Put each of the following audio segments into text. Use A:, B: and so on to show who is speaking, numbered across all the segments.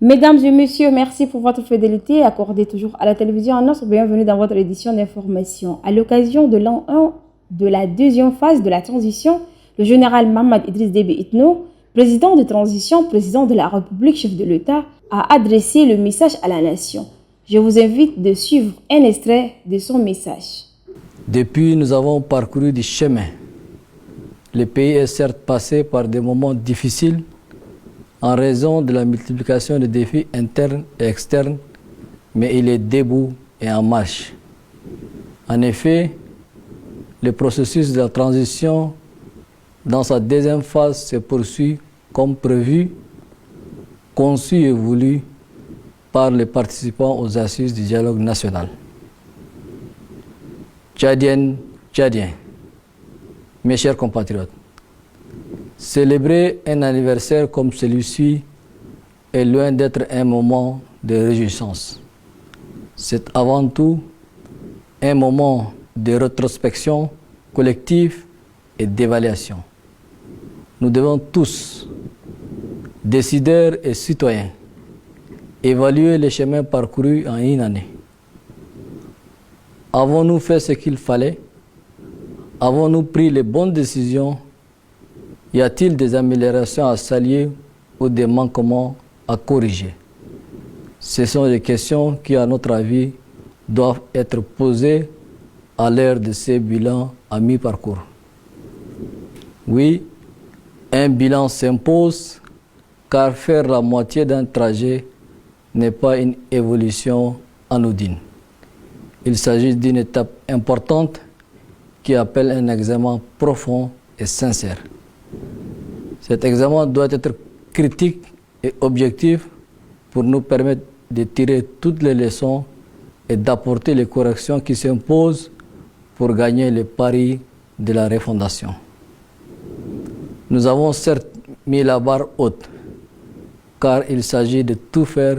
A: Mesdames et messieurs, merci pour votre fidélité accordée toujours à la télévision annonce. Bienvenue dans votre édition d'information. À l'occasion de l'an 1 de la deuxième phase de la transition, le général Mohamed Idriss Déby Itno, président de transition, président de la République, chef de l'État, a adressé le message à la nation. Je vous invite de suivre un extrait de son message.
B: Depuis, nous avons parcouru du chemin. Le pays est certes passé par des moments difficiles en raison de la multiplication des défis internes et externes, mais il est debout et en marche. En effet, le processus de la transition dans sa deuxième phase se poursuit comme prévu, conçu et voulu par les participants aux assises du dialogue national. Tchadiennes, Tchadiens, mes chers compatriotes, célébrer un anniversaire comme celui-ci est loin d'être un moment de réjouissance. C'est avant tout un moment de rétrospection collective et d'évaluation. Nous devons tous, décideurs et citoyens, évaluer les chemins parcourus en une année. Avons-nous fait ce qu'il fallait? Avons-nous pris les bonnes décisions? Y a-t-il des améliorations à saluer ou des manquements à corriger? Ce sont des questions qui, à notre avis, doivent être posées à l'heure de ces bilans à mi-parcours. Oui, un bilan s'impose, car faire la moitié d'un trajet n'est pas une évolution anodine. Il s'agit d'une étape importante qui appelle un examen profond et sincère. Cet examen doit être critique et objectif pour nous permettre de tirer toutes les leçons et d'apporter les corrections qui s'imposent pour gagner le pari de la refondation. Nous avons certes mis la barre haute, car il s'agit de tout faire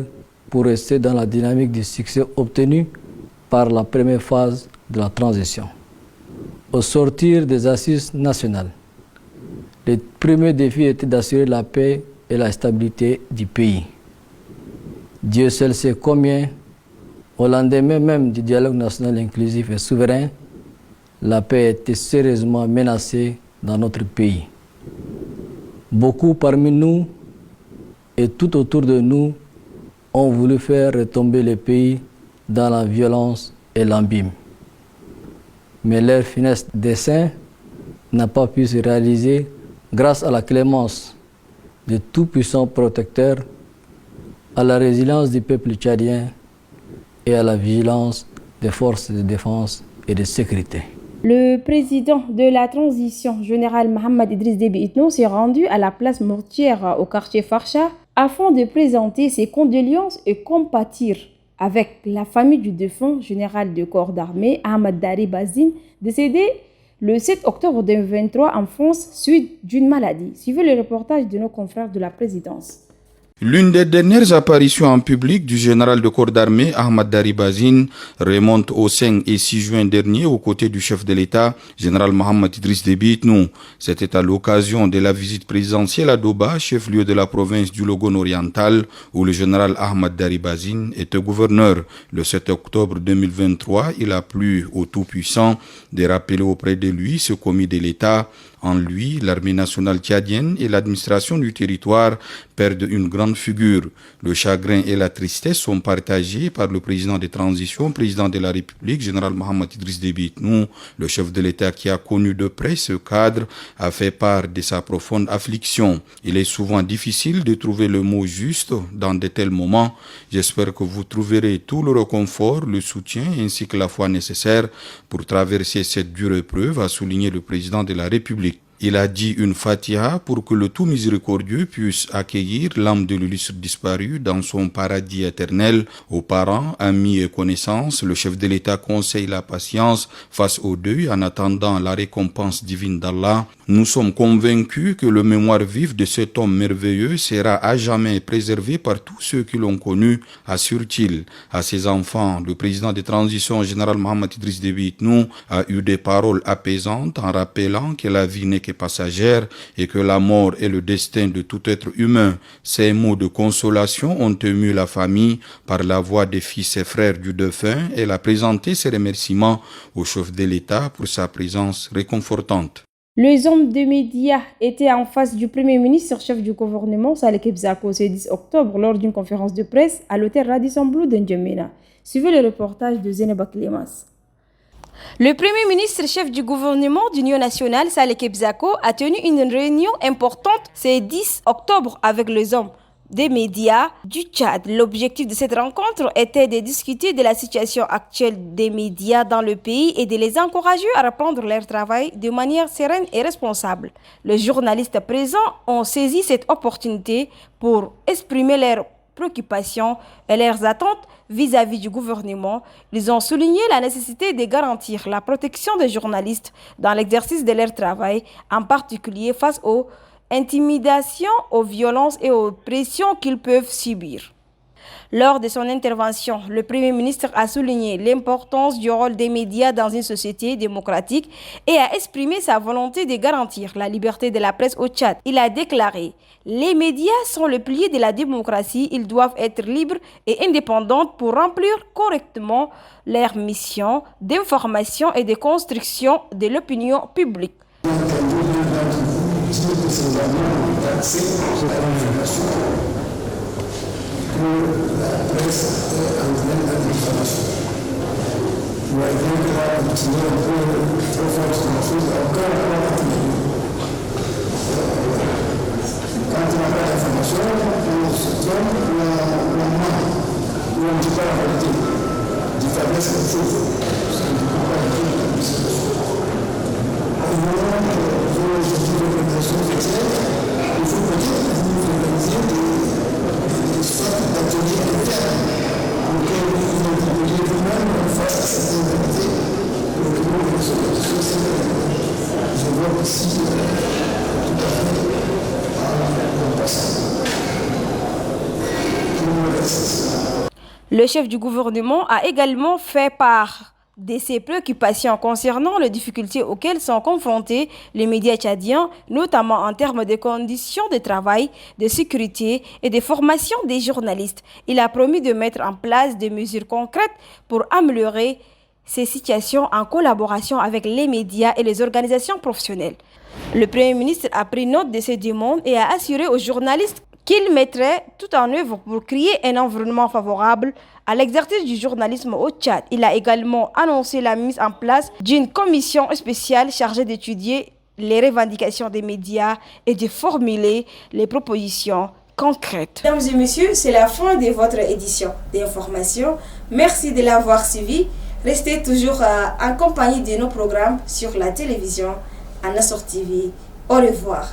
B: pour rester dans la dynamique du succès obtenu par la première phase de la transition. Au sortir des assises nationales, le premier défi était d'assurer la paix et la stabilité du pays. Dieu seul sait combien, au lendemain même du dialogue national inclusif et souverain, la paix était sérieusement menacée dans notre pays. Beaucoup parmi nous et tout autour de nous ont voulu faire retomber le pays dans la violence et l'abîme. Mais leur funeste dessein n'a pas pu se réaliser grâce à la clémence du tout-puissant protecteur, à la résilience du peuple tchadien et à la vigilance des forces de défense et de sécurité.
A: Le président de la transition, général Mohamed Idriss Déby Itno, s'est rendu à la place Mortière au quartier Farcha afin de présenter ses condoléances et compatir avec la famille du défunt général de corps d'armée Ahmad Dari Bazine, décédé le 7 octobre 2023 en France suite d'une maladie. Suivez le reportage de nos confrères de la présidence.
C: L'une des dernières apparitions en public du général de corps d'armée Ahmad Dari Bazine remonte au 5 et 6 juin dernier aux côtés du chef de l'État, général Mohamed Idriss Déby Itno. C'était à l'occasion de la visite présidentielle à Doba, chef-lieu de la province du Logone oriental, où le général Ahmad Dari Bazine était gouverneur. Le 7 octobre 2023, il a plu au Tout-Puissant de rappeler auprès de lui ce commis de l'État. En lui, l'armée nationale tchadienne et l'administration du territoire perdent une grande figure. Le chagrin et la tristesse sont partagés par le président de transition, président de la République, général Mohamed Idriss Déby Itno. Le chef de l'État qui a connu de près ce cadre a fait part de sa profonde affliction. Il est souvent difficile de trouver le mot juste dans de tels moments. J'espère que vous trouverez tout le réconfort, le soutien ainsi que la foi nécessaire pour traverser cette dure épreuve, a souligné le président de la République. Il a dit une fatiha pour que le tout miséricordieux puisse accueillir l'âme de l'illustre disparu dans son paradis éternel. Aux parents, amis et connaissances, le chef de l'État conseille la patience face au deuil en attendant la récompense divine d'Allah. Nous sommes convaincus que le mémoire vif de cet homme merveilleux sera à jamais préservé par tous ceux qui l'ont connu, assure-t-il. À ses enfants, le président de transition, général Mohamed Idriss Déby Itno, a eu des paroles apaisantes en rappelant que la vie n'est que et passagère et que la mort est le destin de tout être humain. Ces mots de consolation ont ému la famille par la voix des fils et frères du défunt. Elle a présenté ses remerciements au chef de l'État pour sa présence réconfortante.
A: Les hommes de médias étaient en face du Premier ministre chef du gouvernement, Saleh Kebzako, ce 10 octobre, lors d'une conférence de presse à l'hôtel Radisson Blu de N'Djamena. Suivez le reportage de Zeneba Clémas. Le Premier ministre chef du gouvernement d'Union nationale, Saleh Kebzako, a tenu une réunion importante ce 10 octobre avec les hommes des médias du Tchad. L'objectif de cette rencontre était de discuter de la situation actuelle des médias dans le pays et de les encourager à reprendre leur travail de manière sereine et responsable. Les journalistes présents ont saisi cette opportunité pour exprimer leurs préoccupations et leurs attentes vis-à-vis du gouvernement. Ils ont souligné la nécessité de garantir la protection des journalistes dans l'exercice de leur travail, en particulier face aux intimidations, aux violences et aux pressions qu'ils peuvent subir. Lors de son intervention, le Premier ministre a souligné l'importance du rôle des médias dans une société démocratique et a exprimé sa volonté de garantir la liberté de la presse au Tchad. Il a déclaré « Les médias sont le pilier de la démocratie, ils doivent être libres et indépendants pour remplir correctement leur mission d'information et de construction de l'opinion publique. »
D: Ces années, on a accès à l'information que la presse est en train d'information. Il y a bien là continuer un peu très fort sur la chose, encore continuer. Quand on n'a pas d'information, on se donne la main, ou on ne dit pas la vérité. Du faiblesse, c'est autre chose. Ça ne dit pas la vérité, c'est autre chose. Il faut peut-être nous organiser des sortes d'ateliers internes pour que les vous-même fassent à cette réalité pour que nous les sociétés. Je vois ici tout à fait en passant.
A: Le chef du gouvernement a également fait part de ses préoccupations concernant les difficultés auxquelles sont confrontés les médias tchadiens, notamment en termes de conditions de travail, de sécurité et de formation des journalistes. Il a promis de mettre en place des mesures concrètes pour améliorer ces situations en collaboration avec les médias et les organisations professionnelles. Le Premier ministre a pris note de ces demandes et a assuré aux journalistes qu'il mettrait tout en œuvre pour créer un environnement favorable à l'exercice du journalisme au Tchad. Il a également annoncé la mise en place d'une commission spéciale chargée d'étudier les revendications des médias et de formuler les propositions concrètes. Mesdames et messieurs, c'est la fin de votre édition d'information. Merci de l'avoir suivi. Restez toujours en compagnie de nos programmes sur la télévision, à Nassor TV. Au revoir.